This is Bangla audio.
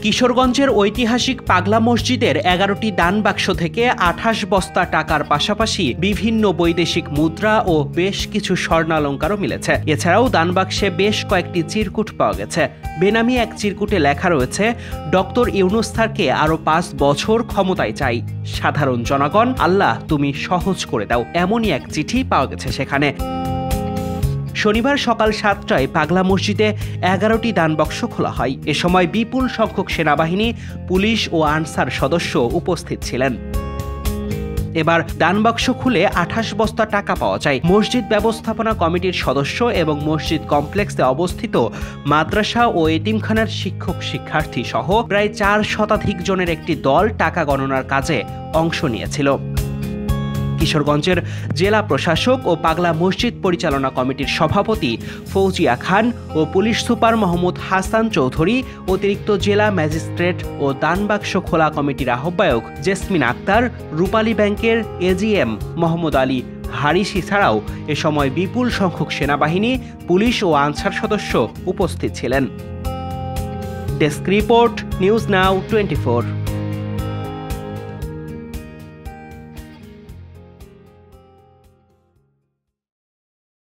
কিশোরগঞ্জের ঐতিহাসিক পাগলা মসজিদের ১১টি দান বাক্স থেকে ২৮ বস্তা টাকার পাশাপাশি বিভিন্ন বৈদেশিক মুদ্রা ও বেশ কিছু স্বর্ণালঙ্কারও মিলেছে। এছাড়াও দান বাক্সে বেশ কয়েকটি চিরকুট পাওয়া গেছে। বেনামি এক চিরকুটে লেখা রয়েছে, ডক্টর ইউনূস স্যারকে আরো ৫ বছর ক্ষমতায় চাই, সাধারণ জনগণ আল্লাহ তুমি সহজ করে দাও, এমনই এক চিঠি পাওয়া গেছে সেখানে। শনিবার সকাল ৭টায় পাগলা মসজিদে ১১টি দানবাক্স খোলা হয়। এ সময় বিপুল সংখ্যক সেনাবাহিনী, পুলিশ ও আনসার সদস্য উপস্থিত ছিলেন। এবার দানবাক্স খুলে ২৮ বস্তা টাকা পাওয়া যায়। মসজিদ ব্যবস্থাপনা কমিটির সদস্য এবং মসজিদ কমপ্লেক্সে অবস্থিত মাদ্রাসা ও এতিমখানার শিক্ষক শিক্ষার্থী সহ প্রায় ৪ শতাধিক জনের একটি দল টাকা গণনার কাজে অংশ নিয়েছিল। কিশোরগঞ্জের জেলা প্রশাসক ও পাগলা মসজিদ পরিচালনা কমিটির সভাপতি ফৌজিয়া খান ও পুলিশ সুপার মোহাম্মদ হাসান চৌধুরী, অতিরিক্ত জেলা ম্যাজিস্ট্রেট ও দানবাক্স খোলা কমিটির আহ্বায়ক জেসমিন আক্তার, রূপালী ব্যাংকের এজিএম মোহাম্মদ আলী হারিসি ছাড়াও এ সময় বিপুল সংখ্যক সেনাবাহিনী, পুলিশ ও আনসার সদস্য উপস্থিত ছিলেন। Desk report, news now 24।